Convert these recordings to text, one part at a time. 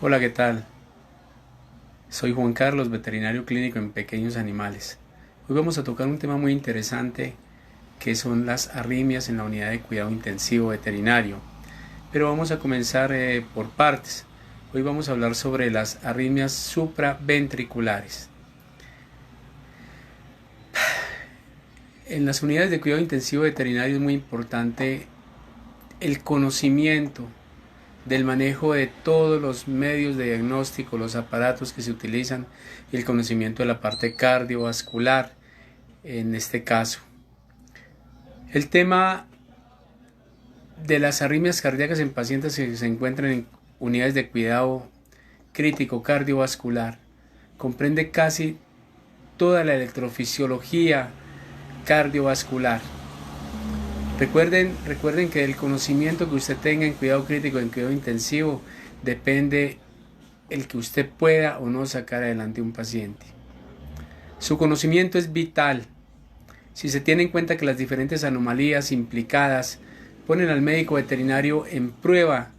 Hola, ¿qué tal? Soy Juan Carlos, veterinario clínico en pequeños animales. Hoy vamos a tocar un tema muy interesante que son las arritmias en la unidad de cuidado intensivo veterinario. Pero vamos a comenzar por partes. Hoy vamos a hablar sobre las arritmias supraventriculares. En las unidades de cuidado intensivo veterinario es muy importante el conocimiento del manejo de todos los medios de diagnóstico, los aparatos que se utilizan y el conocimiento de la parte cardiovascular en este caso. El tema de las arritmias cardíacas en pacientes que se encuentran en unidades de cuidado crítico cardiovascular comprende casi toda la electrofisiología cardiovascular. Recuerden que del conocimiento que usted tenga en cuidado crítico, en cuidado intensivo, depende el que usted pueda o no sacar adelante un paciente. Su conocimiento es vital. Si se tiene en cuenta que las diferentes anomalías implicadas ponen al médico veterinario en prueba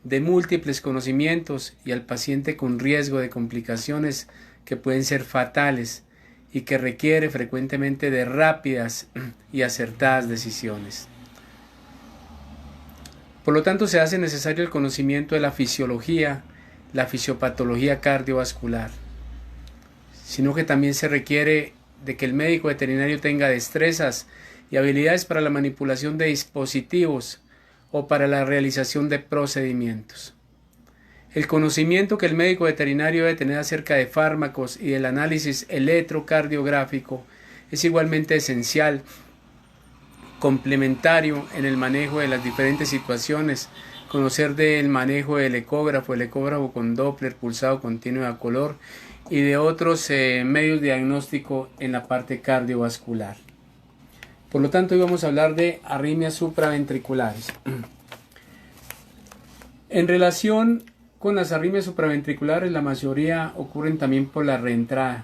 de múltiples conocimientos y al paciente con riesgo de complicaciones que pueden ser fatales y que requiere frecuentemente de rápidas y acertadas decisiones. Por lo tanto, se hace necesario el conocimiento de la fisiología, la fisiopatología cardiovascular, sino que también se requiere de que el médico veterinario tenga destrezas y habilidades para la manipulación de dispositivos o para la realización de procedimientos. El conocimiento que el médico veterinario debe tener acerca de fármacos y del análisis electrocardiográfico es igualmente esencial, complementario en el manejo de las diferentes situaciones, conocer del manejo del ecógrafo, el ecógrafo con Doppler, pulsado continuo a color y de otros medios de diagnóstico en la parte cardiovascular. Por lo tanto, hoy vamos a hablar de arritmias supraventriculares. En relación con las arritmias supraventriculares, la mayoría ocurren también por la reentrada,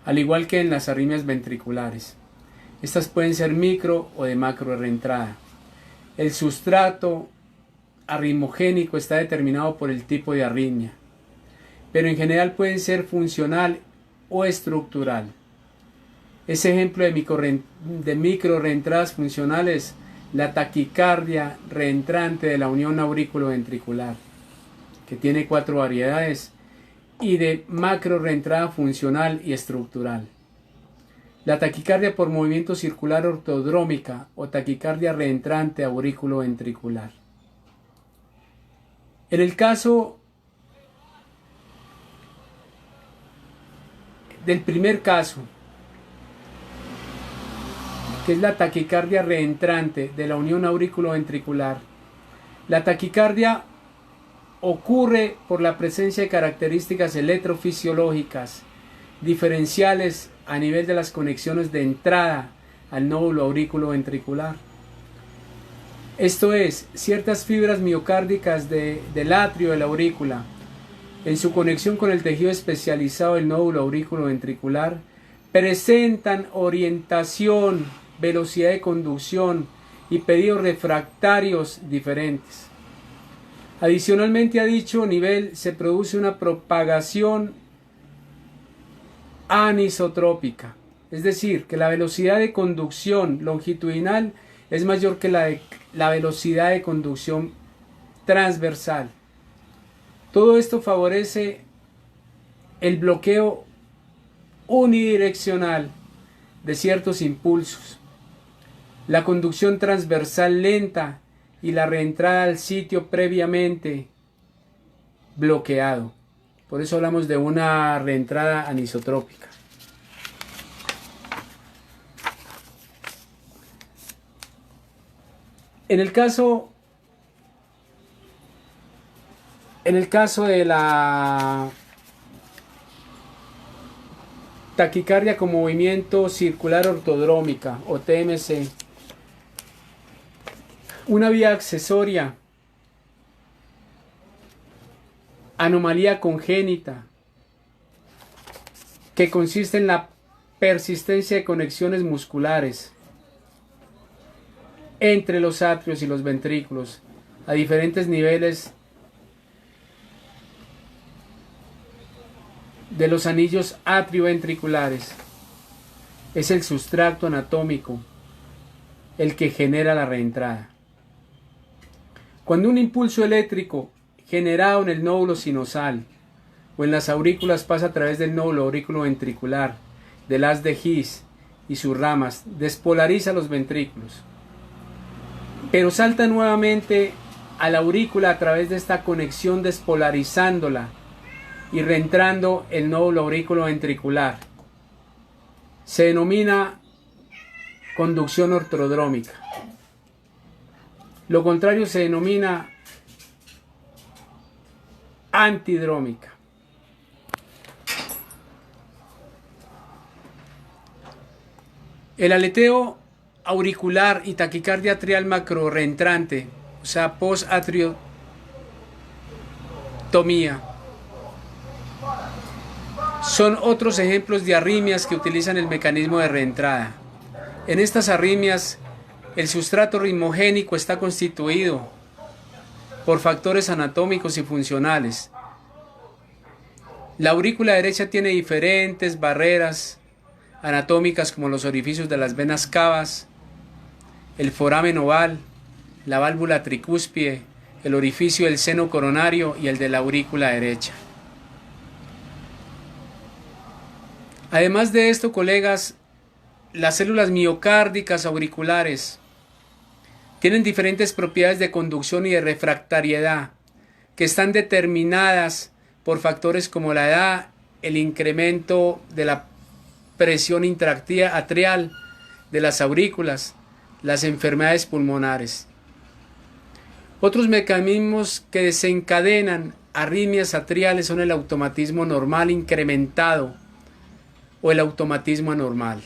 al igual que en las arritmias ventriculares. Estas pueden ser micro o de macro reentrada. El sustrato arritmogénico está determinado por el tipo de arritmia, pero en general pueden ser funcional o estructural. Ese ejemplo de micro reentradas funcionales, la taquicardia reentrante de la unión aurículo-ventricular, que tiene 4 variedades, y de macro reentrada funcional y estructural. La taquicardia por movimiento circular ortodrómica o taquicardia reentrante aurículo-ventricular. En el caso del primer caso, que es la taquicardia reentrante de la unión aurículo-ventricular, la taquicardia ocurre por la presencia de características electrofisiológicas diferenciales a nivel de las conexiones de entrada al nódulo aurículo-ventricular. Esto es, ciertas fibras miocárdicas del atrio de la aurícula, en su conexión con el tejido especializado del nódulo aurículo-ventricular, presentan orientación, velocidad de conducción y pedidos refractarios diferentes. Adicionalmente, a dicho nivel se produce una propagación anisotrópica, es decir, que la velocidad de conducción longitudinal es mayor que la velocidad de conducción transversal. Todo esto favorece el bloqueo unidireccional de ciertos impulsos, la conducción transversal lenta y la reentrada al sitio previamente bloqueado. Por eso hablamos de una reentrada anisotrópica. En el caso de la taquicardia con movimiento circular ortodrómica o TMC, una vía accesoria, anomalía congénita, que consiste en la persistencia de conexiones musculares entre los atrios y los ventrículos a diferentes niveles de los anillos atrioventriculares. Es el sustrato anatómico el que genera la reentrada. Cuando un impulso eléctrico generado en el nódulo sinosal o en las aurículas pasa a través del nódulo auriculoventricular, del haz de His y sus ramas, despolariza los ventrículos, pero salta nuevamente a la aurícula a través de esta conexión, despolarizándola y reentrando el nódulo auriculoventricular. Se denomina conducción ortodrómica. Lo contrario se denomina antidrómica. El aleteo auricular y taquicardia atrial macrorreentrante, o sea, posatriotomía, son otros ejemplos de arritmias que utilizan el mecanismo de reentrada. En estas arritmias, el sustrato ritmogénico está constituido por factores anatómicos y funcionales. La aurícula derecha tiene diferentes barreras anatómicas como los orificios de las venas cavas, el foramen oval, la válvula tricúspide, el orificio del seno coronario y el de la aurícula derecha. Además de esto, colegas, las células miocárdicas auriculares tienen diferentes propiedades de conducción y de refractariedad que están determinadas por factores como la edad, el incremento de la presión intraatrial de las aurículas, las enfermedades pulmonares. Otros mecanismos que desencadenan arritmias atriales son el automatismo normal incrementado o el automatismo anormal.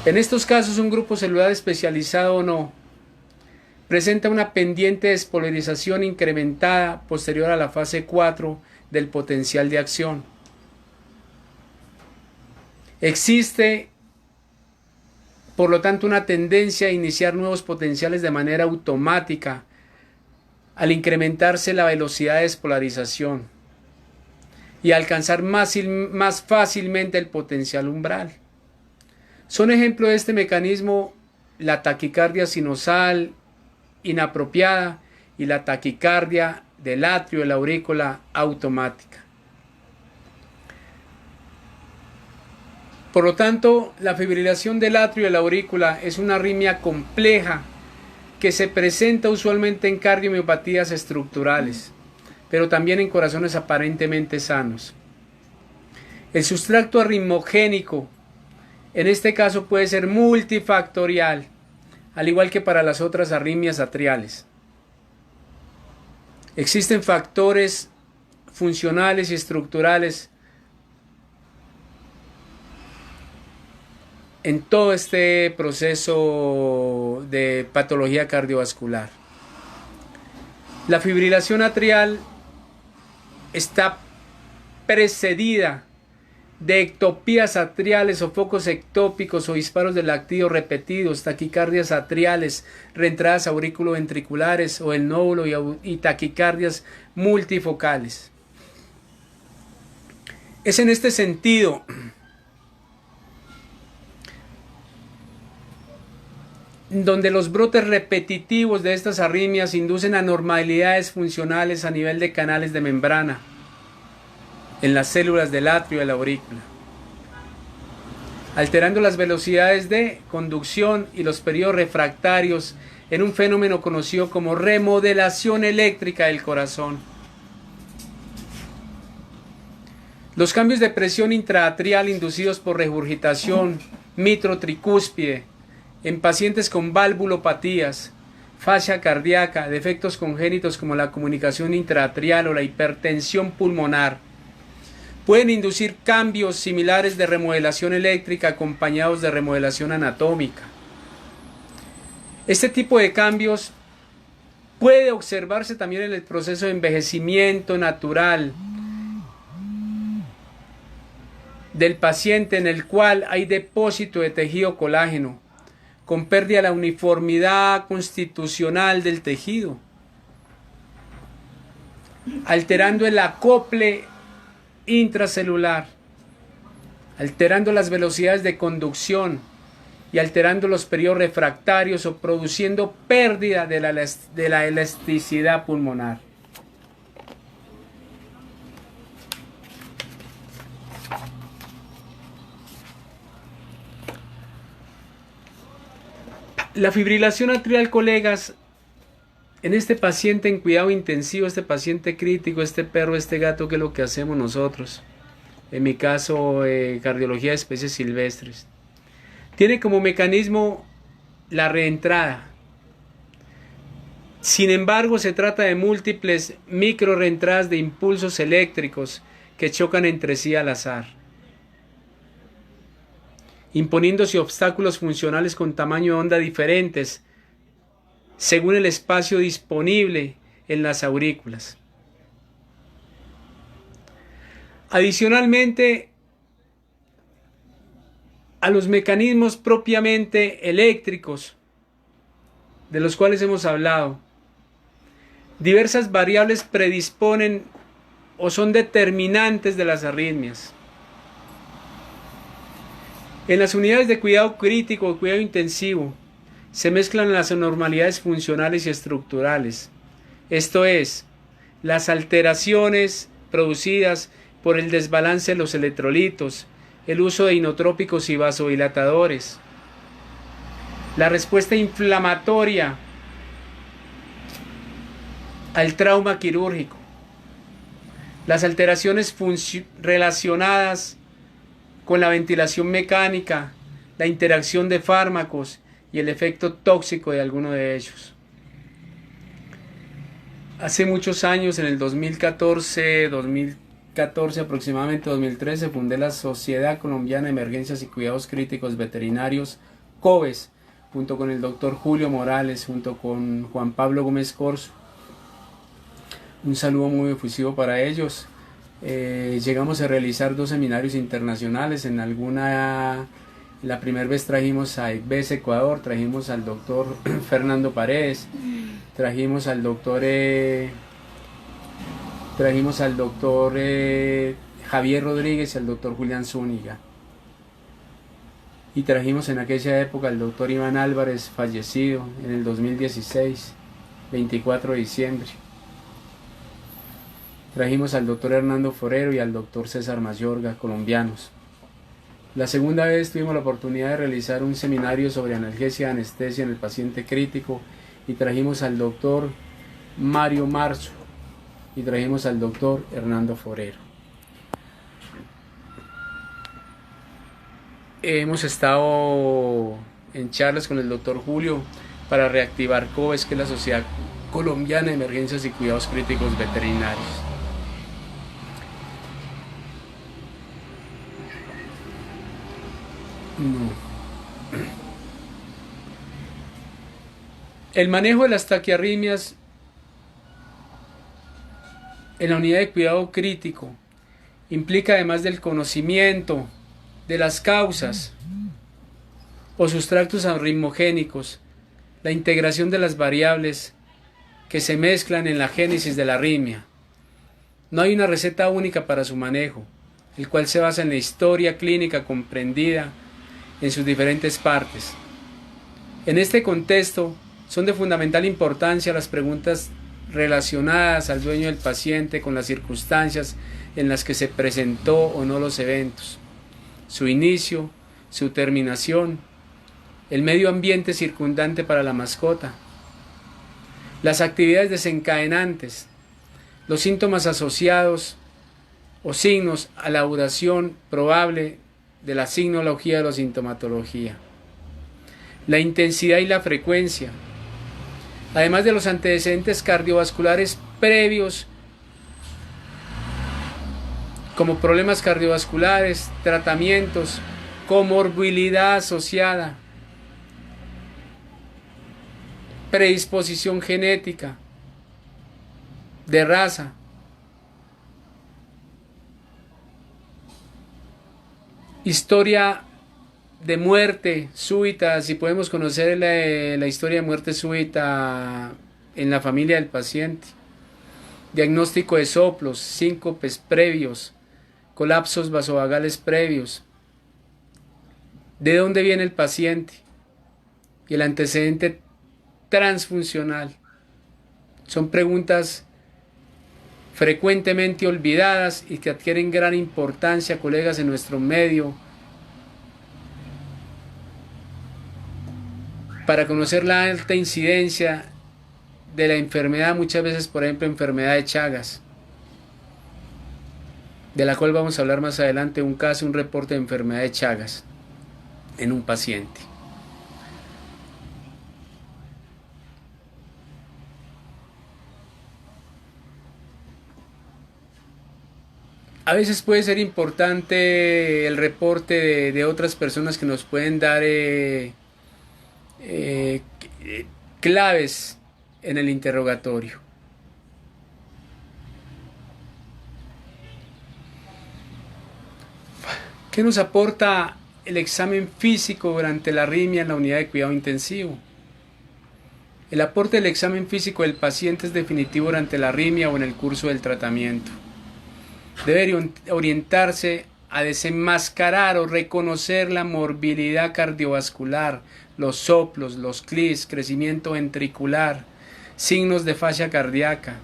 En estos casos, un grupo celular especializado o no presenta una pendiente despolarización incrementada posterior a la fase 4 del potencial de acción. Existe, por lo tanto, una tendencia a iniciar nuevos potenciales de manera automática al incrementarse la velocidad de despolarización y alcanzar más fácilmente el potencial umbral. Son ejemplos de este mecanismo la taquicardia sinosal inapropiada y la taquicardia del atrio de la aurícula automática. Por lo tanto, la fibrilación del atrio de la aurícula es una arritmia compleja que se presenta usualmente en cardiomiopatías estructurales, pero también en corazones aparentemente sanos. El sustrato arritmogénico en este caso puede ser multifactorial, al igual que para las otras arritmias atriales. Existen factores funcionales y estructurales en todo este proceso de patología cardiovascular. La fibrilación atrial está precedida de ectopías atriales o focos ectópicos o disparos de lactío repetidos, taquicardias atriales, reentradas auriculoventriculares o el nódulo y taquicardias multifocales. Es en este sentido donde los brotes repetitivos de estas arritmias inducen anormalidades funcionales a nivel de canales de membrana en las células del atrio de la aurícula, alterando las velocidades de conducción y los periodos refractarios en un fenómeno conocido como remodelación eléctrica del corazón. Los cambios de presión intraatrial inducidos por regurgitación mitrotricúspide en pacientes con valvulopatías, fascia cardíaca, defectos congénitos como la comunicación intraatrial o la hipertensión pulmonar, pueden inducir cambios similares de remodelación eléctrica acompañados de remodelación anatómica. Este tipo de cambios puede observarse también en el proceso de envejecimiento natural del paciente, en el cual hay depósito de tejido colágeno, con pérdida de la uniformidad constitucional del tejido. alterando el acople intracelular, alterando las velocidades de conducción y alterando los periodos refractarios o produciendo pérdida de la elasticidad pulmonar. La fibrilación atrial, colegas, en este paciente en cuidado intensivo, este paciente crítico, este perro, este gato, ¿qué es lo que hacemos nosotros? En mi caso, cardiología de especies silvestres. Tiene como mecanismo la reentrada. Sin embargo, se trata de múltiples micro reentradas de impulsos eléctricos que chocan entre sí al azar, imponiéndose obstáculos funcionales con tamaño de onda diferentes según el espacio disponible en las aurículas. Adicionalmente, a los mecanismos propiamente eléctricos de los cuales hemos hablado, diversas variables predisponen o son determinantes de las arritmias. En las unidades de cuidado crítico o cuidado intensivo se mezclan las anormalidades funcionales y estructurales, esto es, las alteraciones producidas por el desbalance de los electrolitos, el uso de inotrópicos y vasodilatadores, la respuesta inflamatoria al trauma quirúrgico, las alteraciones relacionadas con la ventilación mecánica, la interacción de fármacos y el efecto tóxico de alguno de ellos. Hace muchos años, en el 2014 aproximadamente 2013, fundé la Sociedad Colombiana de Emergencias y Cuidados Críticos Veterinarios, COVES, junto con el doctor Julio Morales, junto con Juan Pablo Gómez Corzo. Un saludo muy efusivo para ellos. Llegamos a realizar 2 seminarios internacionales. La primera vez trajimos a ICBES Ecuador, trajimos al doctor Fernando Paredes, trajimos al doctor Javier Rodríguez y al doctor Julián Zúñiga. Y trajimos en aquella época al doctor Iván Álvarez, fallecido en el 2016, 24 de diciembre. Trajimos al doctor Hernando Forero y al doctor César Mayorga, colombianos. La segunda vez tuvimos la oportunidad de realizar un seminario sobre analgesia y anestesia en el paciente crítico y trajimos al doctor Mario Marzo y trajimos al doctor Hernando Forero. Hemos estado en charlas con el doctor Julio para reactivar COVES, que es la Sociedad Colombiana de Emergencias y Cuidados Críticos Veterinarios. El manejo de las taquiarritmias en la unidad de cuidado crítico implica, además del conocimiento de las causas o sustratos arritmogénicos, la integración de las variables que se mezclan en la génesis de la arritmia. No hay una receta única para su manejo, el cual se basa en la historia clínica comprendida en sus diferentes partes. En este contexto, son de fundamental importancia las preguntas relacionadas al dueño del paciente con las circunstancias en las que se presentó o no los eventos, su inicio, su terminación, el medio ambiente circundante para la mascota, las actividades desencadenantes, los síntomas asociados o signos a la duración probable de la signología de la sintomatología, la intensidad y la frecuencia, además de los antecedentes cardiovasculares previos como problemas cardiovasculares, tratamientos, comorbilidad asociada, predisposición genética, de raza, historia de muerte súbita, si podemos conocer la historia de muerte súbita en la familia del paciente, diagnóstico de soplos, síncopes previos, colapsos vasovagales previos, de dónde viene el paciente y el antecedente transfuncional. Son preguntas frecuentemente olvidadas y que adquieren gran importancia, colegas, en nuestro medio, para conocer la alta incidencia de la enfermedad, muchas veces, por ejemplo, enfermedad de Chagas, de la cual vamos a hablar más adelante, un caso, un reporte de enfermedad de Chagas en un paciente. A veces puede ser importante el reporte de otras personas que nos pueden dar claves en el interrogatorio. ¿Qué nos aporta el examen físico durante la arritmia en la unidad de cuidado intensivo? El aporte del examen físico del paciente es definitivo durante la arritmia o en el curso del tratamiento. Debe orientarse a desenmascarar o reconocer la morbilidad cardiovascular, los soplos, los CLIS, crecimiento ventricular, signos de fascia cardíaca.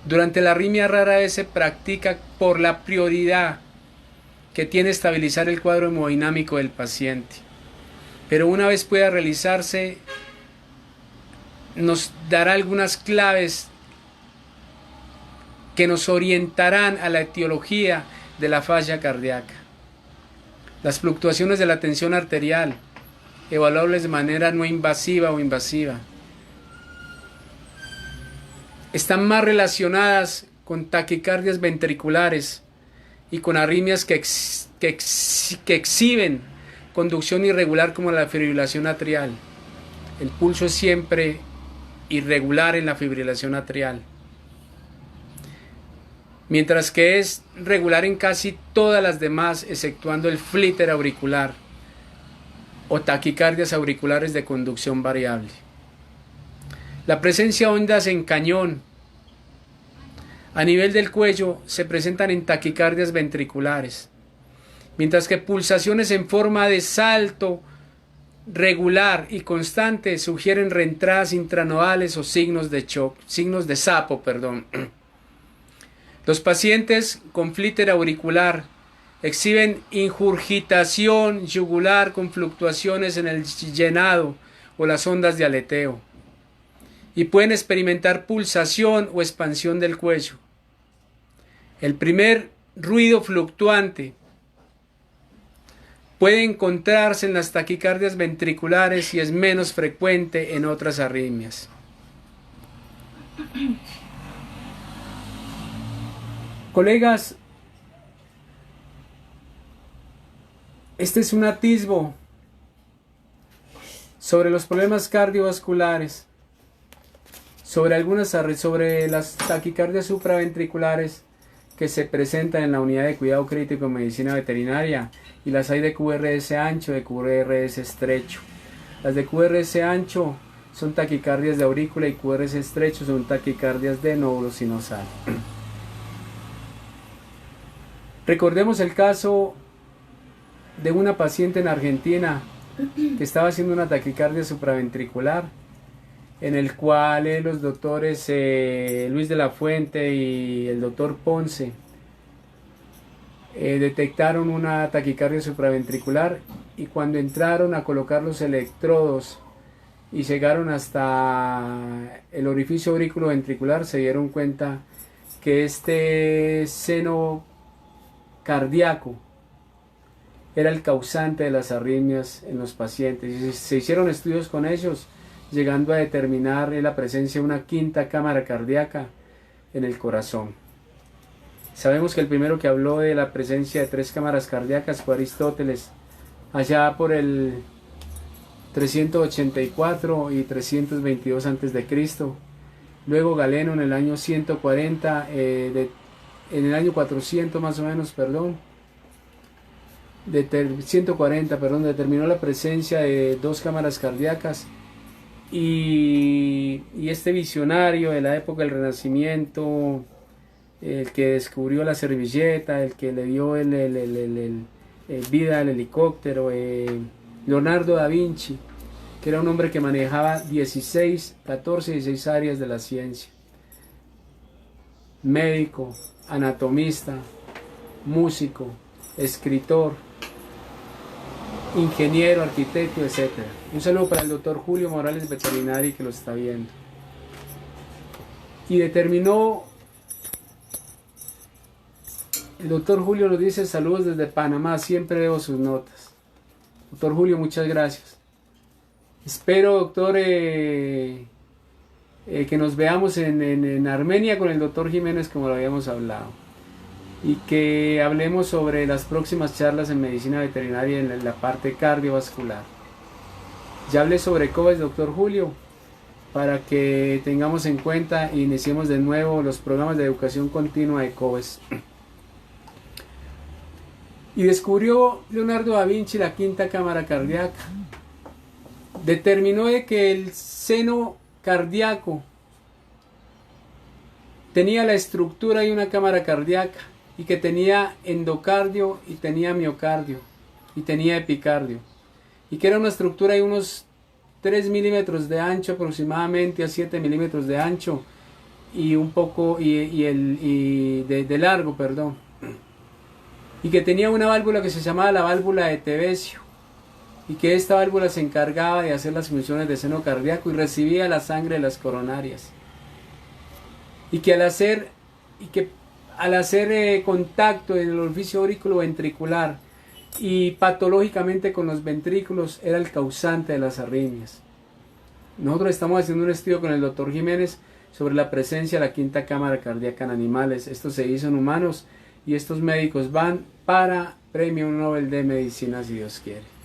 Durante la arritmia rara vez se practica por la prioridad que tiene estabilizar el cuadro hemodinámico del paciente. Pero una vez pueda realizarse, nos dará algunas claves que nos orientarán a la etiología de la fascia cardíaca. Las fluctuaciones de la tensión arterial, evaluables de manera no invasiva o invasiva, están más relacionadas con taquicardias ventriculares y con arritmias que exhiben conducción irregular como la fibrilación atrial. El pulso es siempre irregular en la fibrilación atrial, mientras que es regular en casi todas las demás, exceptuando el flíter auricular o taquicardias auriculares de conducción variable. La presencia de ondas en cañón a nivel del cuello se presentan en taquicardias ventriculares, mientras que pulsaciones en forma de salto regular y constante sugieren reentradas intranodales o signos de shock, signos de sapo, perdón. Los pacientes con flíter auricular exhiben ingurgitación yugular con fluctuaciones en el llenado o las ondas de aleteo y pueden experimentar pulsación o expansión del cuello. El primer ruido fluctuante puede encontrarse en las taquicardias ventriculares y es menos frecuente en otras arritmias. Colegas, este es un atisbo sobre los problemas cardiovasculares, sobre las taquicardias supraventriculares que se presentan en la unidad de cuidado crítico en medicina veterinaria, y las hay de QRS ancho, de QRS estrecho. Las de QRS ancho son taquicardias de aurícula y QRS estrecho son taquicardias de nódulo sinosal. Recordemos el caso de una paciente en Argentina que estaba haciendo una taquicardia supraventricular, en el cual los doctores Luis de la Fuente y el doctor Ponce detectaron una taquicardia supraventricular, y cuando entraron a colocar los electrodos y llegaron hasta el orificio auriculoventricular, se dieron cuenta que este seno cardíaco era el causante de las arritmias en los pacientes, y se hicieron estudios con ellos, llegando a determinar la presencia de una quinta cámara cardíaca en el corazón. Sabemos que el primero que habló de la presencia de 3 cámaras cardíacas fue Aristóteles, allá por el 384 y 322 a.C. Luego Galeno en el año 140, en el año 400 más o menos, 140, determinó la presencia de 2 cámaras cardíacas, y este visionario de la época del Renacimiento, el que descubrió la servilleta, el que le dio vida al helicóptero, Leonardo da Vinci, que era un hombre que manejaba 14, 16 áreas de la ciencia: médico, anatomista, músico, escritor, ingeniero, arquitecto, etc. Un saludo para el doctor Julio Morales, veterinario, que lo está viendo. Y determinó, el doctor Julio nos dice: saludos desde Panamá, siempre veo sus notas. Doctor Julio, muchas gracias. Espero, doctor, que nos veamos en Armenia con el doctor Jiménez, como lo habíamos hablado, y que hablemos sobre las próximas charlas en medicina veterinaria en la parte cardiovascular. Ya hablé sobre COVES, doctor Julio, para que tengamos en cuenta e iniciemos de nuevo los programas de educación continua de COVES. Y descubrió Leonardo da Vinci la quinta cámara cardíaca. Determinó de que el seno cardíaco tenía la estructura de una cámara cardíaca, y que tenía endocardio y tenía miocardio y tenía epicardio, y que era una estructura de unos 3 milímetros de ancho aproximadamente a 7 milímetros de ancho y un poco de largo, perdón, y que tenía una válvula que se llamaba la válvula de Tevesio, y que esta válvula se encargaba de hacer las funciones de seno cardíaco y recibía la sangre de las coronarias, y que al hacer contacto en el orificio auriculoventricular y patológicamente con los ventrículos era el causante de las arritmias. Nosotros estamos haciendo un estudio con el doctor Jiménez sobre la presencia de la quinta cámara cardíaca en animales. Esto se hizo en humanos y estos médicos van para Premio Nobel de Medicina, si Dios quiere.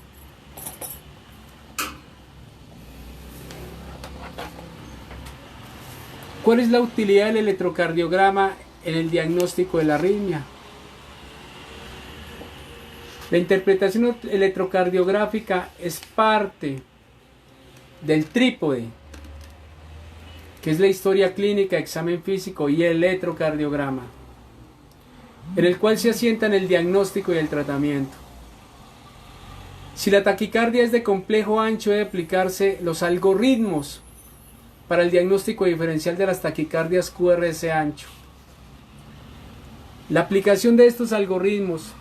¿Cuál es la utilidad del electrocardiograma en el diagnóstico de la arritmia? La interpretación electrocardiográfica es parte del trípode, que es la historia clínica, examen físico y el electrocardiograma, en el cual se asientan el diagnóstico y el tratamiento. Si la taquicardia es de complejo ancho, debe aplicarse los algoritmos para el diagnóstico diferencial de las taquicardias QRS ancho. La aplicación de estos algoritmos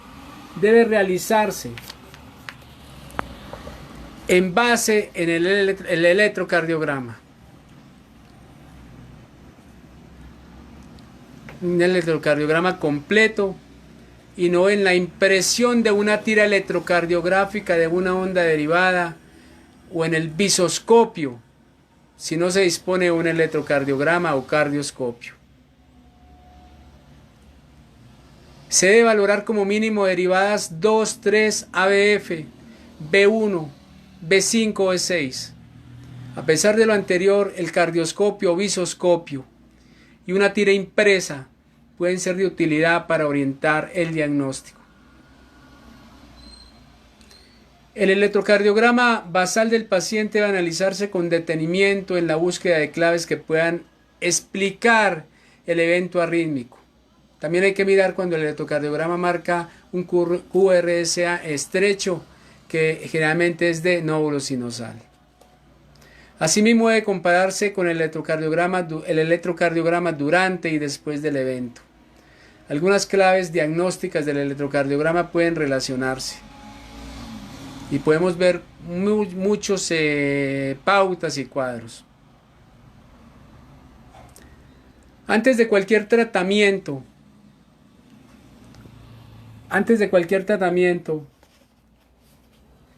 debe realizarse en base en el electrocardiograma. Un electrocardiograma completo y no en la impresión de una tira electrocardiográfica de una onda derivada o en el visoscopio, si no se dispone de un electrocardiograma o cardioscopio. Se debe valorar como mínimo derivadas 2, 3 ABF, B1, B5 o B6. A pesar de lo anterior, el cardioscopio o visoscopio y una tira impresa pueden ser de utilidad para orientar el diagnóstico. El electrocardiograma basal del paciente debe analizarse con detenimiento en la búsqueda de claves que puedan explicar el evento arrítmico. También hay que mirar cuando el electrocardiograma marca un QRS estrecho, que generalmente es de nódulo sinusal. Asimismo debe compararse con el electrocardiograma durante y después del evento. Algunas claves diagnósticas del electrocardiograma pueden relacionarse y podemos ver muchos pautas y cuadros. Antes de cualquier tratamiento,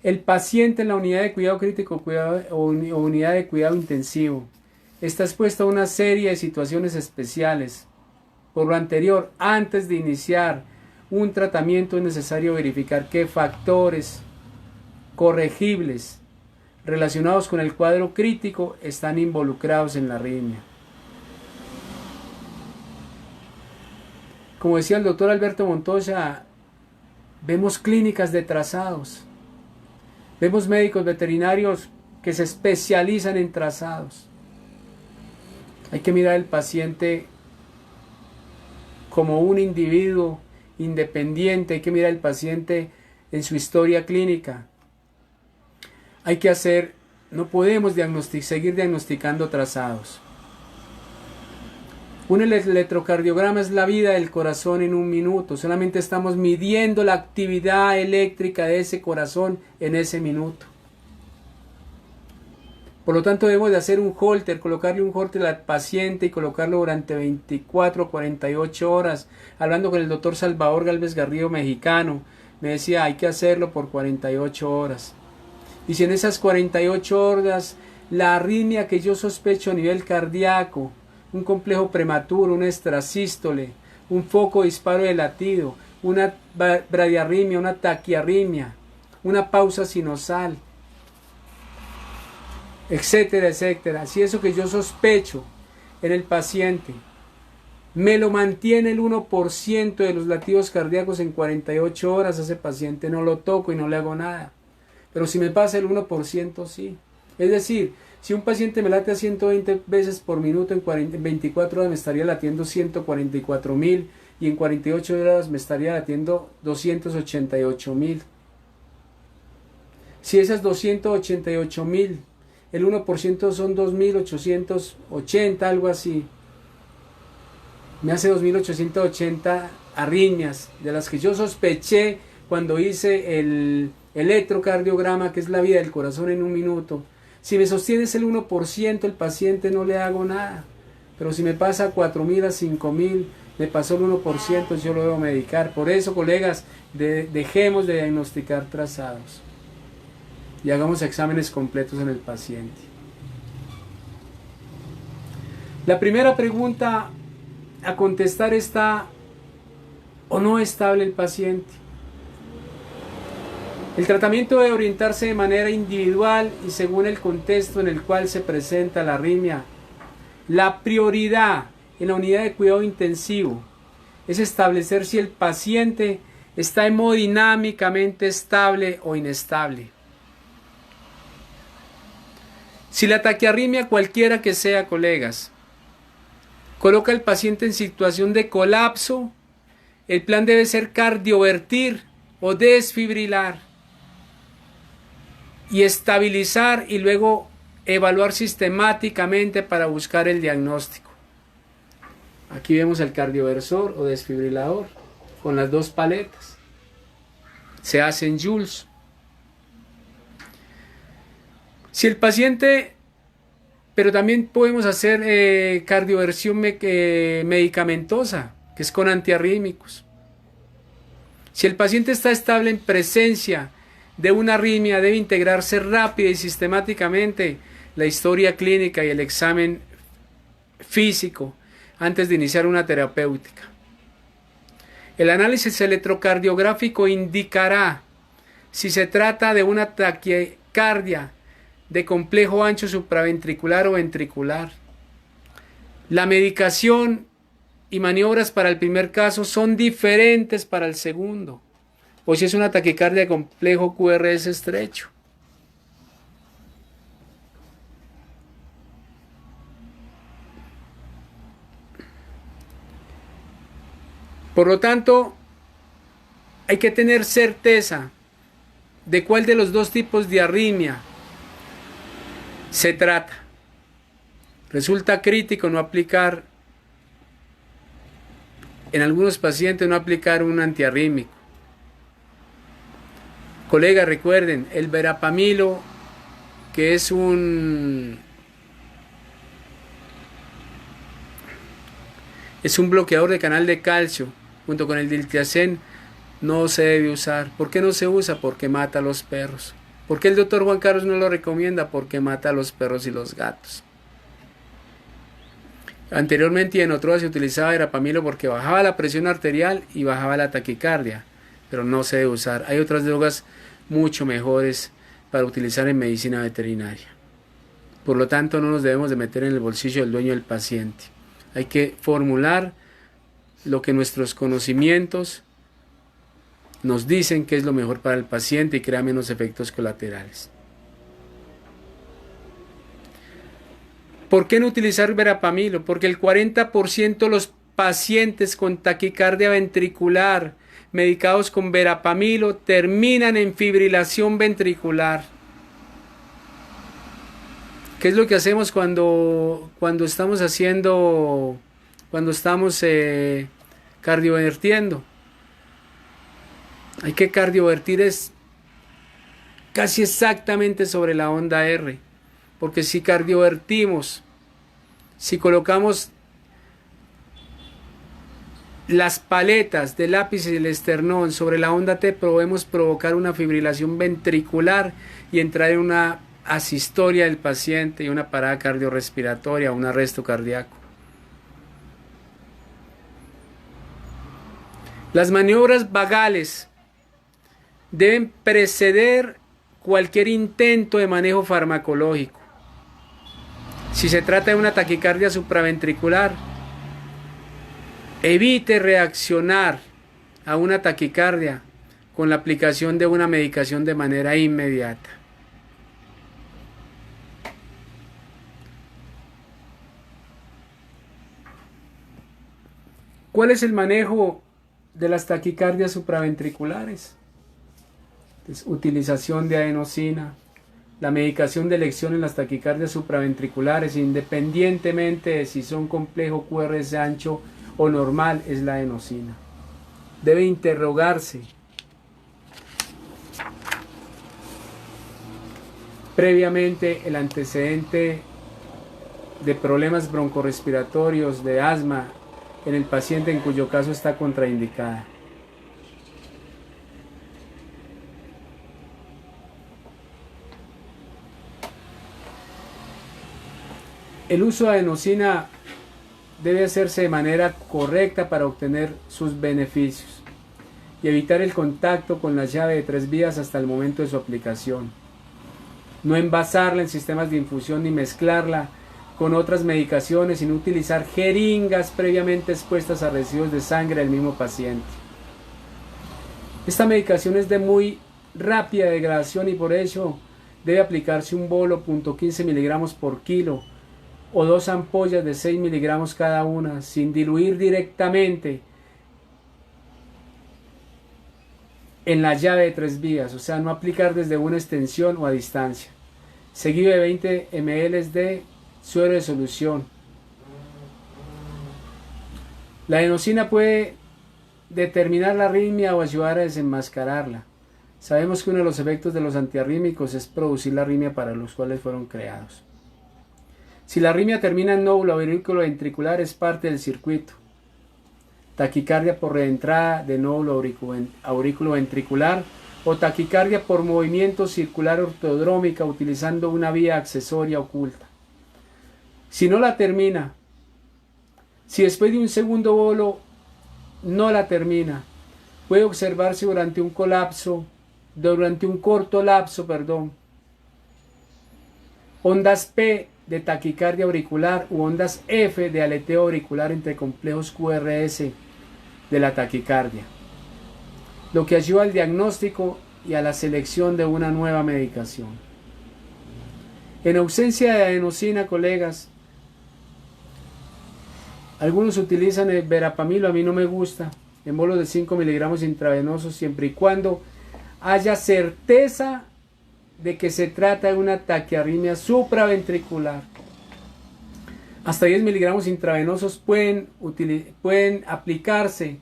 el paciente en la unidad de cuidado crítico o unidad de cuidado intensivo está expuesto a una serie de situaciones especiales. Por lo anterior, antes de iniciar un tratamiento es necesario verificar qué factores corregibles relacionados con el cuadro crítico están involucrados en la arritmia. Como decía el doctor Alberto Montoya, vemos clínicas de trazados, vemos médicos veterinarios que se especializan en trazados. Hay que mirar al paciente como un individuo independiente, hay que mirar al paciente en su historia clínica. Hay que hacer, no podemos seguir diagnosticando trazados. Un electrocardiograma es la vida del corazón en un minuto. Solamente estamos midiendo la actividad eléctrica de ese corazón en ese minuto. Por lo tanto, debemos de hacer un holter, colocarle un holter al paciente y colocarlo durante 24 o 48 horas. Hablando con el doctor Salvador Galvez Garrido, mexicano, me decía, hay que hacerlo por 48 horas. Y si en esas 48 horas la arritmia que yo sospecho a nivel cardíaco, un complejo prematuro, una extrasístole, un foco de disparo de latido, una bradiarritmia, una taquiarritmia, una pausa sinusal, etcétera, etcétera. Si eso que yo sospecho en el paciente me lo mantiene el 1% de los latidos cardíacos en 48 horas, a ese paciente no lo toco y no le hago nada. Pero si me pasa el 1%, sí. Es decir, si un paciente me late a 120 veces por minuto, en 24 horas me estaría latiendo 144.000 y en 48 horas me estaría latiendo 288.000. Si esas 288.000, el 1% son 2.880, algo así. Me hace 2.880 arritmias, de las que yo sospeché cuando hice el electrocardiograma, que es la vida del corazón en un minuto. Si me sostienes el 1%, el paciente no le hago nada. Pero si me pasa a 4.000, a 5.000, me pasó el 1%, yo lo debo medicar. Por eso, colegas, dejemos de diagnosticar trazados y hagamos exámenes completos en el paciente. La primera pregunta a contestar: ¿está o no estable el paciente? El tratamiento debe orientarse de manera individual y según el contexto en el cual se presenta la arritmia. La prioridad en la unidad de cuidado intensivo es establecer si el paciente está hemodinámicamente estable o inestable. Si la taquiarritmia, cualquiera que sea, colegas, coloca al paciente en situación de colapso, el plan debe ser cardiovertir o desfibrilar y estabilizar y luego evaluar sistemáticamente para buscar el diagnóstico. Aquí vemos el cardioversor o desfibrilador con las dos paletas. Se hace en joules. Si el paciente, pero también podemos hacer cardioversión medicamentosa, que es con antiarrítmicos. Si el paciente está estable en presencia de una arritmia, debe integrarse rápida y sistemáticamente la historia clínica y el examen físico antes de iniciar una terapéutica. El análisis electrocardiográfico indicará si se trata de una taquicardia de complejo ancho supraventricular o ventricular. La medicación y maniobras para el primer caso son diferentes para el segundo, o si es una taquicardia de complejo QRS estrecho. Por lo tanto, hay que tener certeza de cuál de los dos tipos de arritmia se trata. Resulta crítico no aplicar, en algunos pacientes, no aplicar un antiarrítmico. Colegas, recuerden, el verapamilo, que es un bloqueador de canal de calcio, junto con el diltiazem, no se debe usar. ¿Por qué no se usa? Porque mata a los perros. ¿Por qué el doctor Juan Carlos no lo recomienda? Porque mata a los perros y los gatos. Anteriormente y en otros se utilizaba verapamilo porque bajaba la presión arterial y bajaba la taquicardia, pero no se debe usar. Hay otras drogas mucho mejores para utilizar en medicina veterinaria. Por lo tanto, no nos debemos de meter en el bolsillo del dueño del paciente. Hay que formular lo que nuestros conocimientos nos dicen que es lo mejor para el paciente y crea menos efectos colaterales. ¿Por qué no utilizar verapamilo? Porque el 40% de los pacientes con taquicardia ventricular medicados con verapamilo terminan en fibrilación ventricular. ¿Qué es lo que hacemos cuando estamos cardiovertiendo? Hay que cardiovertir es casi exactamente sobre la onda R, porque si cardiovertimos, si colocamos las paletas del ápice y el esternón sobre la onda T, podemos provocar una fibrilación ventricular y entrar en una asistolia del paciente y una parada cardiorrespiratoria o un arresto cardíaco. Las maniobras vagales deben preceder cualquier intento de manejo farmacológico. Si se trata de una taquicardia supraventricular, evite reaccionar a una taquicardia con la aplicación de una medicación de manera inmediata. ¿Cuál es el manejo de las taquicardias supraventriculares? Entonces, utilización de adenosina. La medicación de elección en las taquicardias supraventriculares, independientemente de si son complejo QRS ancho o normal, es la adenosina. Debe interrogarse previamente el antecedente de problemas broncorrespiratorios, de asma, en el paciente en cuyo caso está contraindicada. El uso de adenosina debe hacerse de manera correcta para obtener sus beneficios y evitar el contacto con la llave de 3 vías hasta el momento de su aplicación. No envasarla en sistemas de infusión ni mezclarla con otras medicaciones, sin utilizar jeringas previamente expuestas a residuos de sangre del mismo paciente. Esta medicación es de muy rápida degradación y por ello debe aplicarse un bolo .15 miligramos por kilo o 2 ampollas de 6 miligramos cada una, sin diluir directamente en la llave de 3 vías, o sea, no aplicar desde una extensión o a distancia, seguido de 20 ml de suero de solución. La adenosina puede determinar la arritmia o ayudar a desenmascararla. Sabemos que uno de los efectos de los antiarrítmicos es producir la arritmia para los cuales fueron creados. Si la arritmia termina en nódulo auriculoventricular, es parte del circuito. Taquicardia por reentrada de nódulo auriculoventricular o taquicardia por movimiento circular ortodrómica utilizando una vía accesoria oculta. Si no la termina, si después de un segundo bolo no la termina, puede observarse durante un corto lapso, ondas P de taquicardia auricular u ondas F de aleteo auricular entre complejos QRS de la taquicardia, lo que ayuda al diagnóstico y a la selección de una nueva medicación. En ausencia de adenosina, colegas, algunos utilizan el verapamilo, a mí no me gusta, en bolos de 5 miligramos intravenosos, siempre y cuando haya certeza de que se trata de una taquiarritmia supraventricular. Hasta 10 miligramos intravenosos pueden aplicarse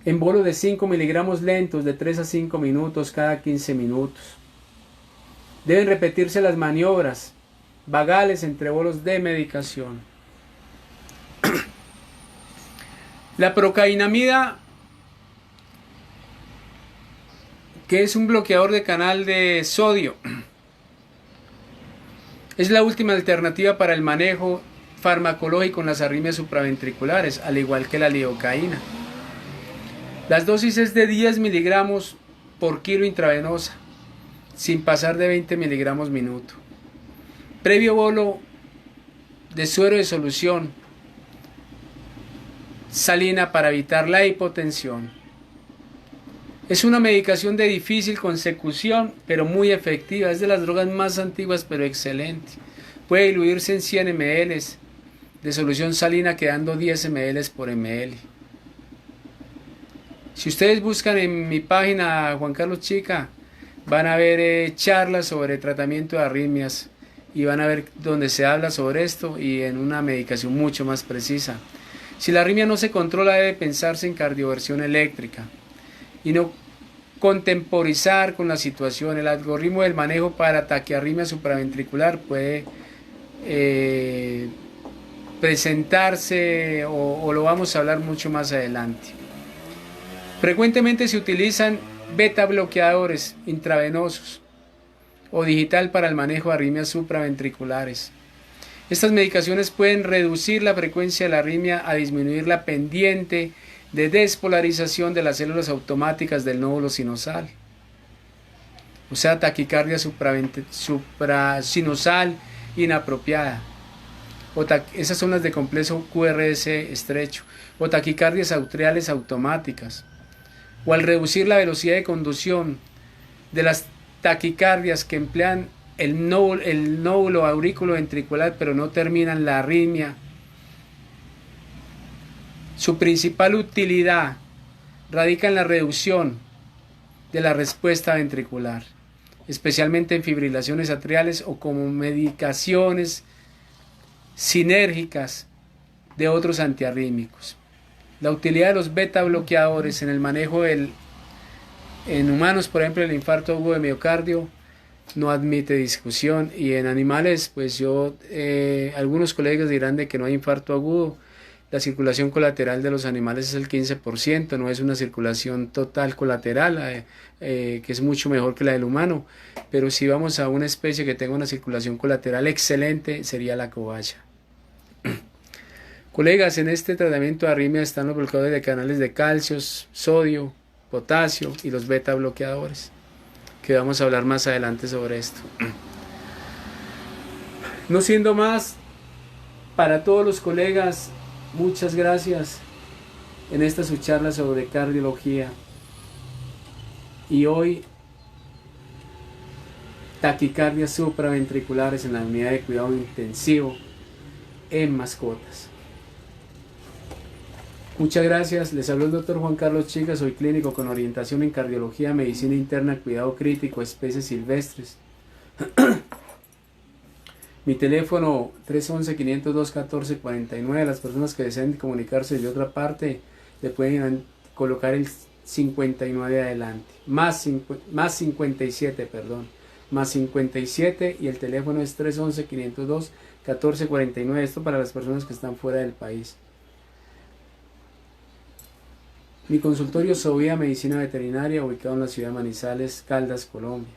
en bolos de 5 miligramos lentos de 3 a 5 minutos cada 15 minutos. Deben repetirse las maniobras vagales entre bolos de medicación. La procainamida, que es un bloqueador de canal de sodio, es la última alternativa para el manejo farmacológico en las arritmias supraventriculares, al igual que la lidocaína. Las dosis es de 10 miligramos por kilo intravenosa, sin pasar de 20 miligramos minuto. Previo bolo de suero de solución salina para evitar la hipotensión. Es una medicación de difícil consecución, pero muy efectiva. Es de las drogas más antiguas, pero excelente. puede diluirse en 100 ml de solución salina, quedando 10 ml por ml. Si ustedes buscan en mi página Juan Carlos Chica, van a ver charlas sobre tratamiento de arritmias y van a ver donde se habla sobre esto y en una medicación mucho más precisa. Si la arritmia no se controla, debe pensarse en cardioversión eléctrica y no contemporizar con la situación. El algoritmo del manejo para taquiarritmia supraventricular puede presentarse o lo vamos a hablar mucho más adelante. Frecuentemente se utilizan beta bloqueadores intravenosos o digital para el manejo de arritmias supraventriculares. Estas medicaciones pueden reducir la frecuencia de la arritmia a disminuir la pendiente de despolarización de las células automáticas del nódulo sinosal, o sea, taquicardia suprasinusal inapropiada, esas son las de complejo QRS estrecho, o taquicardias atriales automáticas, o al reducir la velocidad de conducción de las taquicardias que emplean el nódulo auriculoventricular pero no terminan la arritmia. Su principal utilidad radica en la reducción de la respuesta ventricular, especialmente en fibrilaciones atriales o como medicaciones sinérgicas de otros antiarrítmicos. La utilidad de los beta bloqueadores en el manejo en humanos, por ejemplo, el infarto agudo de miocardio, no admite discusión, y en animales, pues algunos colegas dirán de que no hay infarto agudo. La circulación colateral de los animales es el 15%, no es una circulación total colateral, que es mucho mejor que la del humano, pero si vamos a una especie que tenga una circulación colateral excelente, sería la cobaya. Colegas, en este tratamiento de arritmia están los bloqueadores de canales de calcio, sodio, potasio y los beta bloqueadores, que vamos a hablar más adelante sobre esto. No siendo más, para todos los colegas, muchas gracias en esta su charla sobre cardiología. Y hoy, taquicardias supraventriculares en la unidad de cuidado intensivo en mascotas. Muchas gracias, les habló el doctor Juan Carlos Chica, soy clínico con orientación en cardiología, medicina interna, cuidado crítico, especies silvestres. Mi teléfono 311-502-1449, las personas que deseen comunicarse de otra parte le pueden colocar el 59 adelante, más 57, más 57, y el teléfono es 311-502-1449, esto para las personas que están fuera del país. Mi consultorio Sovía Medicina Veterinaria, ubicado en la ciudad de Manizales, Caldas, Colombia.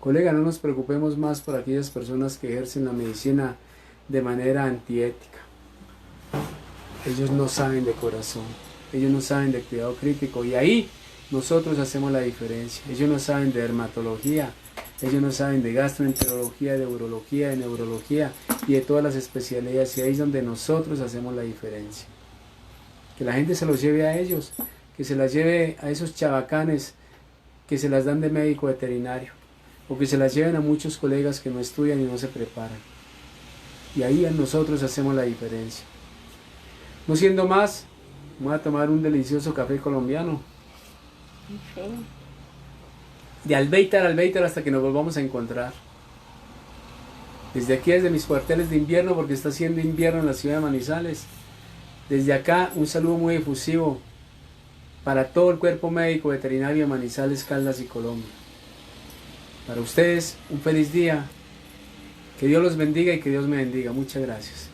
Colega, no nos preocupemos más por aquellas personas que ejercen la medicina de manera antiética. Ellos no saben de corazón, ellos no saben de cuidado crítico, y ahí nosotros hacemos la diferencia. Ellos no saben de dermatología, ellos no saben de gastroenterología, de urología, de neurología y de todas las especialidades, y ahí es donde nosotros hacemos la diferencia. Que la gente se los lleve a ellos, que se las lleve a esos chabacanes que se las dan de médico veterinario, o que se las lleven a muchos colegas que no estudian y no se preparan. Y ahí nosotros hacemos la diferencia. No siendo más, voy a tomar un delicioso café colombiano. De albéitar a albéitar hasta que nos volvamos a encontrar. Desde aquí, desde mis cuarteles de invierno, porque está haciendo invierno en la ciudad de Manizales. Desde acá, un saludo muy efusivo para todo el cuerpo médico veterinario de Manizales, Caldas y Colombia. Para ustedes, un feliz día. Que Dios los bendiga y que Dios me bendiga. Muchas gracias.